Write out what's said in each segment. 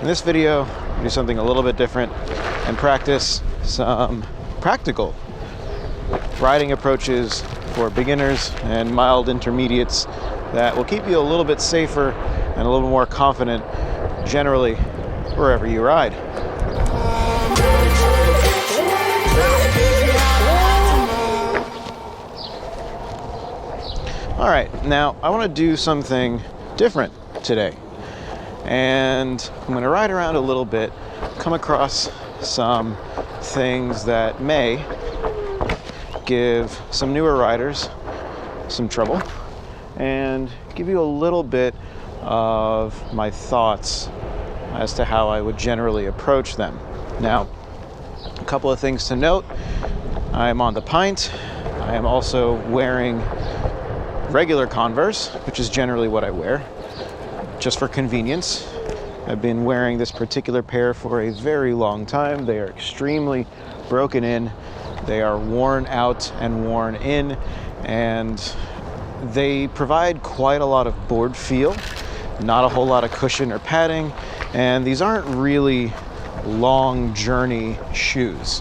In this video, we'll do something a little bit different and practice some practical riding approaches for beginners and mild intermediates that will keep you a little bit safer and a little more confident generally wherever you ride. All right, now I want to do something different today. And I'm going to ride around a little bit, come across some things that may give some newer riders some trouble and give you a little bit of my thoughts as to how I would generally approach them. Now, a couple of things to note. I'm on the Pint. I am also wearing regular Converse, which is generally what I wear, just for convenience. I've been wearing this particular pair for a very long time. They are extremely broken in. They are worn out and worn in, and they provide quite a lot of board feel, not a whole lot of cushion or padding, and these aren't really long journey shoes.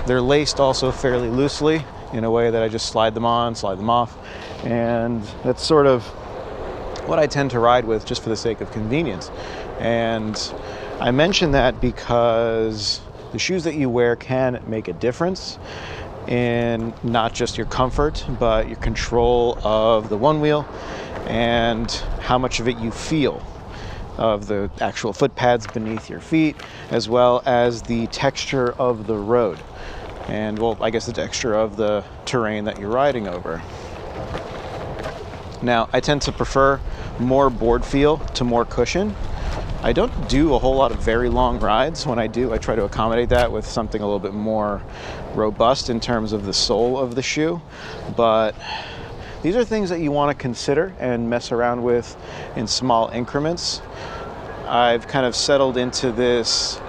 They're laced also fairly loosely in a way that I just slide them on, slide them off, and that's sort of what I tend to ride with just for the sake of convenience. And I mention that because the shoes that you wear can make a difference in not just your comfort, but your control of the one wheel and how much of it you feel, of the actual foot pads beneath your feet, as well as the texture of the road. And, well, I guess the texture of the terrain that you're riding over. Now, I tend to prefer more board feel to more cushion. I don't do a whole lot of very long rides. When I do, I try to accommodate that with something a little bit more robust in terms of the sole of the shoe. But these are things that you want to consider and mess around with in small increments. I've kind of settled into this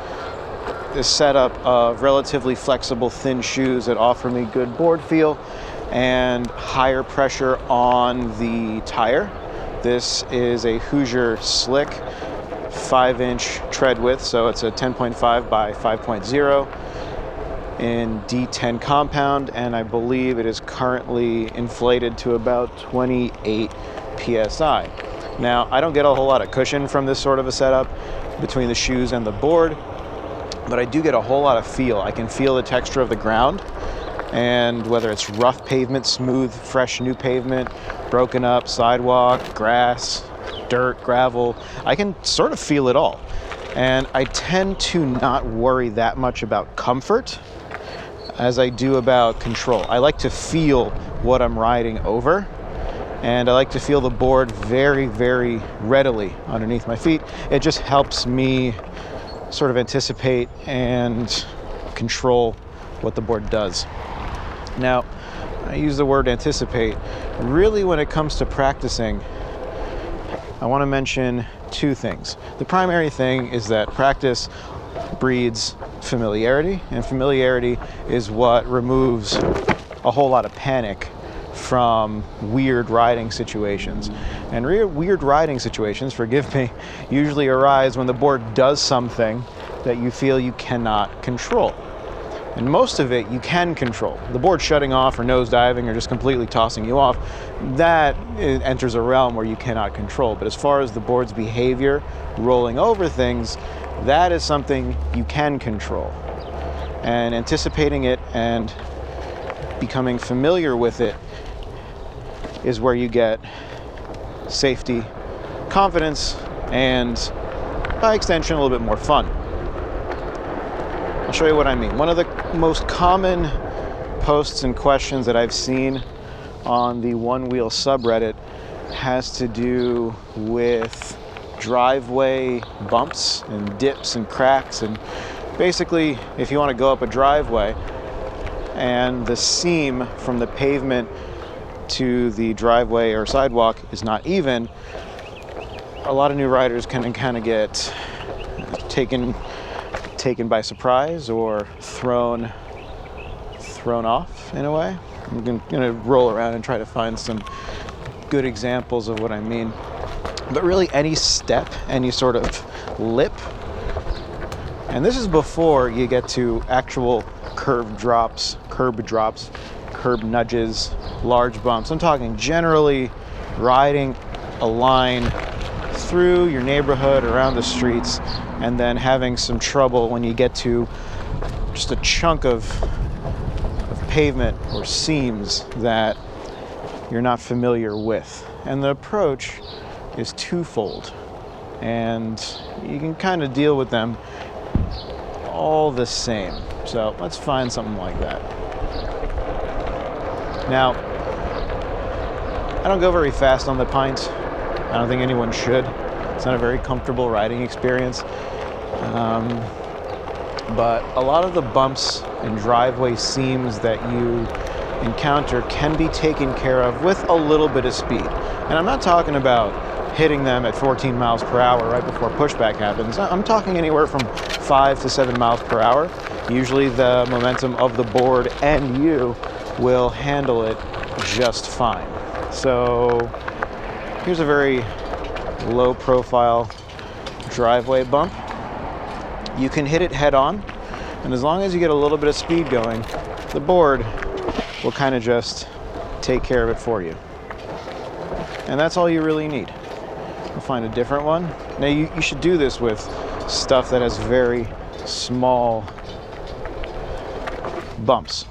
setup of relatively flexible, thin shoes that offer me good board feel and higher pressure on the tire. This is a Hoosier Slick 5-inch tread width, so it's a 10.5 by 5.0 in D10 compound, and I believe it is currently inflated to about 28 psi. Now, I don't get a whole lot of cushion from this sort of a setup between the shoes and the board, but I do get a whole lot of feel. I can feel the texture of the ground, and whether it's rough pavement, smooth, fresh new pavement, broken up sidewalk, grass, dirt, gravel, I can sort of feel it all. And I tend to not worry that much about comfort as I do about control. I like to feel what I'm riding over, and I like to feel the board very, very readily underneath my feet. It just helps me sort of anticipate and control what the board does. Now, I use the word anticipate. Really, when it comes to practicing, I want to mention two things. The primary thing is that practice breeds familiarity, and familiarity is what removes a whole lot of panic from weird riding situations. And weird riding situations, forgive me, usually arise when the board does something that you feel you cannot control. And most of it you can control. The board shutting off or nose diving or just completely tossing you off, that enters a realm where you cannot control. But as far as the board's behavior, rolling over things, that is something you can control. And anticipating it and becoming familiar with it is where you get safety, confidence, and by extension, a little bit more fun. I'll show you what I mean. One of the most common posts and questions that I've seen on the Onewheel subreddit has to do with driveway bumps and dips and cracks. And basically, if you want to go up a driveway and the seam from the pavement to the driveway or sidewalk is not even, a lot of new riders can kind of get taken by surprise or thrown off in a way. I'm going to roll around and try to find some good examples of what I mean. But really, any step, any sort of lip. And this is before you get to actual curb drops, curb nudges, large bumps. I'm talking generally riding a line through your neighborhood, around the streets, and then having some trouble when you get to just a chunk of pavement or seams that you're not familiar with. And the approach is twofold, and you can kind of deal with them all the same. So let's find something like that. Now, I don't go very fast on the Pint. I don't think anyone should. It's not a very comfortable riding experience. But a lot of the bumps and driveway seams that you encounter can be taken care of with a little bit of speed. And I'm not talking about hitting them at 14 miles per hour right before pushback happens. I'm talking anywhere from 5 to 7 miles per hour. Usually the momentum of the board and you will handle it just fine. So here's a very low profile driveway bump. You can hit it head on, and as long as you get a little bit of speed going, the board will kind of just take care of it for you. And that's all you really need. We'll find a different one. Now you should do this with stuff that has very small bumps,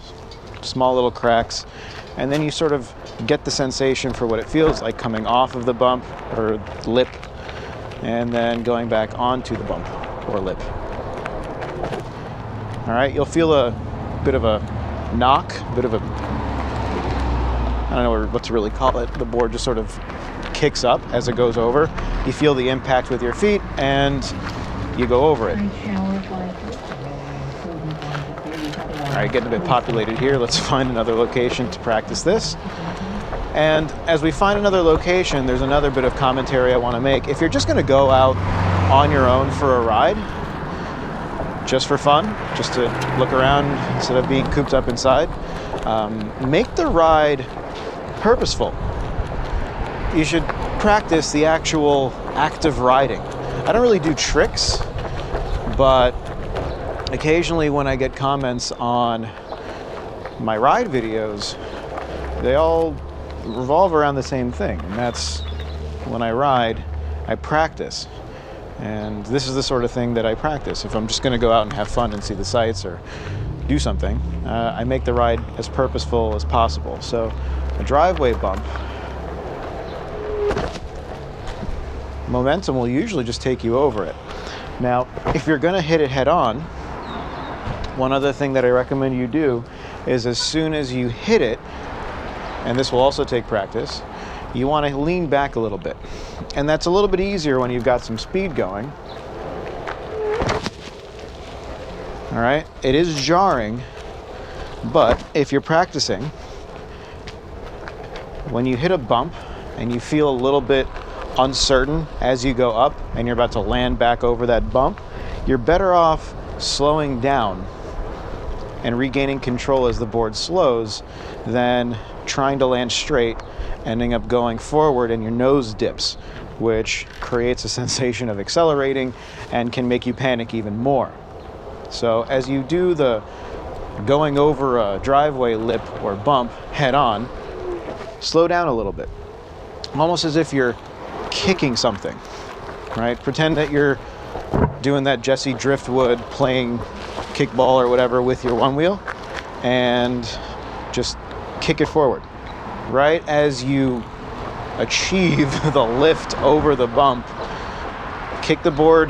small little cracks, and then you sort of get the sensation for what it feels like coming off of the bump or lip and then going back onto the bump or lip. All right, you'll feel a bit of a knock, I don't know what to really call it. The board just sort of kicks up as it goes over. You feel the impact with your feet and you go over it. All right, getting a bit populated here. Let's find another location to practice this. And as we find another location, there's another bit of commentary I want to make. If you're just going to go out on your own for a ride, just for fun, just to look around instead of being cooped up inside, make the ride purposeful. You should practice the actual act of riding. I don't really do tricks, but occasionally when I get comments on my ride videos, they all revolve around the same thing, and that's when I ride, I practice. And this is the sort of thing that I practice. If I'm just going to go out and have fun and see the sights or do something, I make the ride as purposeful as possible. So a driveway bump, momentum will usually just take you over it. Now, if you're going to hit it head on, one other thing that I recommend you do is as soon as you hit it, and this will also take practice, you want to lean back a little bit. And that's a little bit easier when you've got some speed going. All right, it is jarring, but if you're practicing, when you hit a bump and you feel a little bit uncertain as you go up and you're about to land back over that bump, you're better off slowing down and regaining control as the board slows than trying to land straight, ending up going forward and your nose dips, which creates a sensation of accelerating and can make you panic even more. So as you do the going over a driveway lip or bump head on, slow down a little bit, almost as if you're kicking something, right? Pretend that you're doing that Jesse Driftwood playing kickball or whatever with your Onewheel, and just kick it forward. Right as you achieve the lift over the bump, kick the board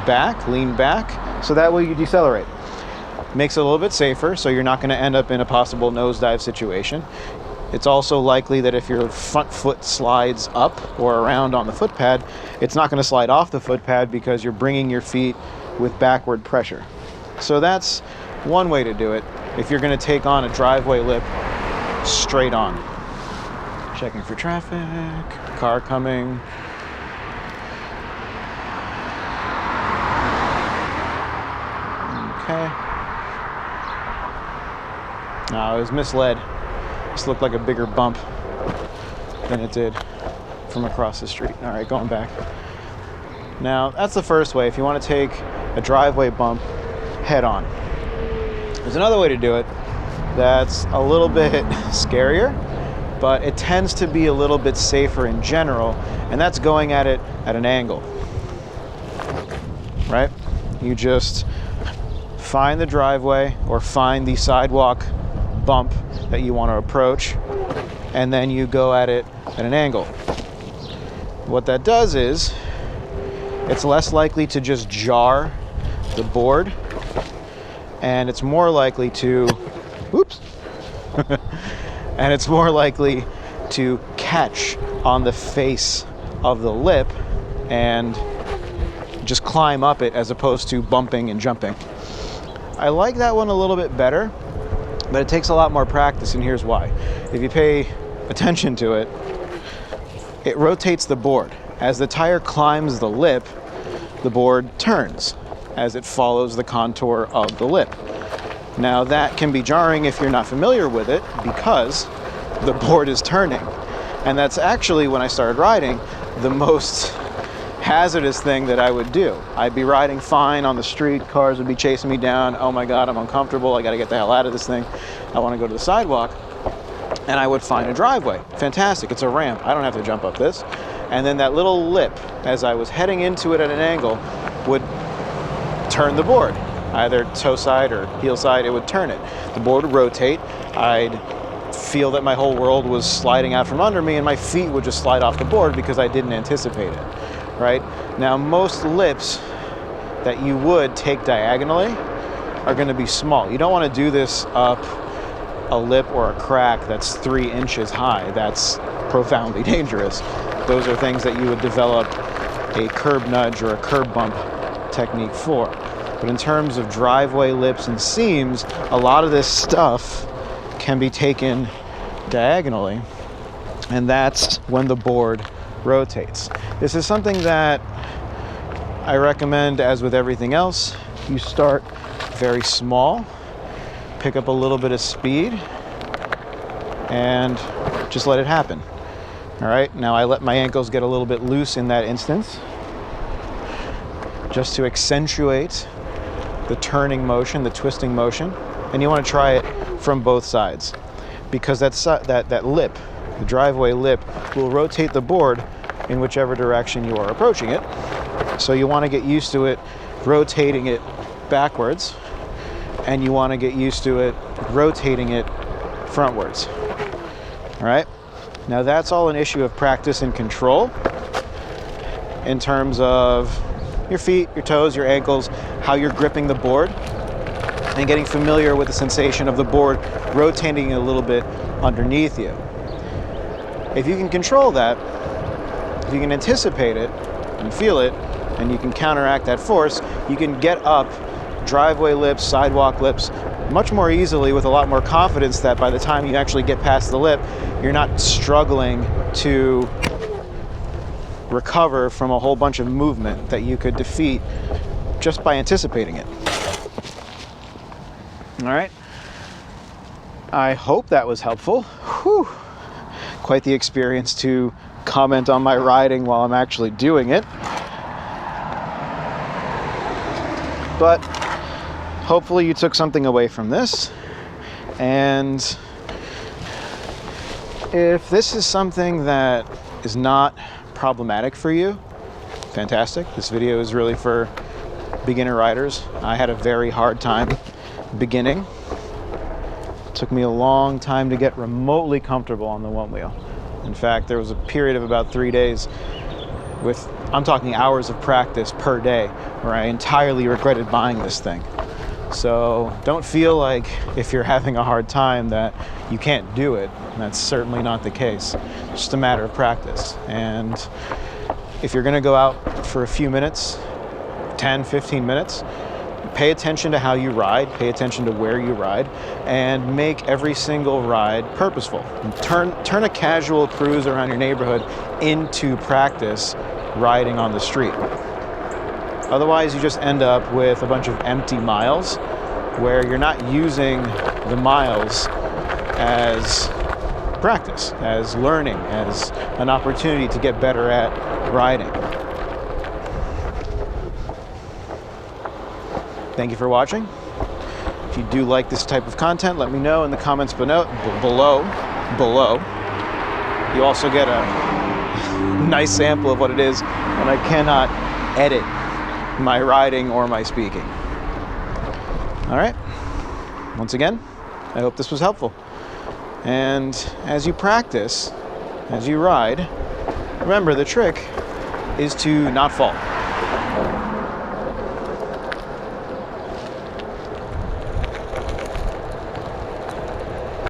back, lean back, so that way you decelerate. Makes it a little bit safer, so you're not going to end up in a possible nosedive situation. It's also likely that if your front foot slides up or around on the foot pad, it's not going to slide off the foot pad because you're bringing your feet with backward pressure. So that's one way to do it if you're going to take on a driveway lip straight on. Checking for traffic, car coming. Okay. No, I was misled. This looked like a bigger bump than it did from across the street. All right, going back. Now, that's the first way if you want to take a driveway bump head on. There's another way to do it that's a little bit scarier, but it tends to be a little bit safer in general, and that's going at it at an angle, right? You just find the driveway or find the sidewalk bump that you want to approach, and then you go at it at an angle. What that does is it's less likely to just jar the board, and it's more likely to, oops, and it's more likely to catch on the face of the lip and just climb up it as opposed to bumping and jumping. I like that one a little bit better, but it takes a lot more practice, and here's why. If you pay attention to it, it rotates the board. As the tire climbs the lip, the board turns as it follows the contour of the lip. Now that can be jarring if you're not familiar with it because the board is turning. And that's actually, when I started riding, the most hazardous thing that I would do. I'd be riding fine on the street, cars would be chasing me down. Oh my God, I'm uncomfortable. I gotta get the hell out of this thing. I wanna go to the sidewalk. And I would find a driveway. Fantastic, it's a ramp. I don't have to jump up this. And then that little lip, as I was heading into it at an angle, would turn the board. Either toe side or heel side, it would turn it. The board would rotate. I'd feel that my whole world was sliding out from under me, and my feet would just slide off the board because I didn't anticipate it, right? Now, most lips that you would take diagonally are gonna be small. You don't wanna do this up a lip or a crack that's 3 inches high. That's profoundly dangerous. Those are things that you would develop a curb nudge or a curb bump technique for. But in terms of driveway lips and seams, a lot of this stuff can be taken diagonally, and that's when the board rotates. This is something that I recommend, as with everything else. You start very small, pick up a little bit of speed, and just let it happen. All right, now I let my ankles get a little bit loose in that instance, just to accentuate the turning motion, the twisting motion, and you want to try it from both sides, because that lip, the driveway lip, will rotate the board in whichever direction you are approaching it. So you want to get used to it rotating it backwards, and you want to get used to it rotating it frontwards. All right, now that's all an issue of practice and control in terms of your feet, your toes, your ankles, how you're gripping the board, and getting familiar with the sensation of the board rotating a little bit underneath you. If you can control that, if you can anticipate it and feel it, and you can counteract that force, you can get up driveway lips, sidewalk lips much more easily with a lot more confidence that by the time you actually get past the lip, you're not struggling to recover from a whole bunch of movement that you could defeat just by anticipating it. All right. I hope that was helpful. Whew. Quite the experience to comment on my riding while I'm actually doing it. But hopefully you took something away from this. And if this is something that is not problematic for you, fantastic. This video is really for beginner riders. I had a very hard time beginning. It took me a long time to get remotely comfortable on the Onewheel. In fact, there was a period of about 3 days with, I'm talking hours of practice per day, where I entirely regretted buying this thing. So don't feel like if you're having a hard time that you can't do it. That's certainly not the case. It's just a matter of practice. And if you're gonna go out for a few minutes, 10, 15 minutes, pay attention to how you ride, pay attention to where you ride, and make every single ride purposeful. Turn a casual cruise around your neighborhood into practice riding on the street. Otherwise, you just end up with a bunch of empty miles where you're not using the miles as practice, as learning, as an opportunity to get better at riding. Thank you for watching. If you do like this type of content, let me know in the comments below. You also get a nice sample of what it is when I cannot edit my riding or my speaking. All right. Once again, I hope this was helpful. And as you practice, as you ride, remember the trick is to not fall.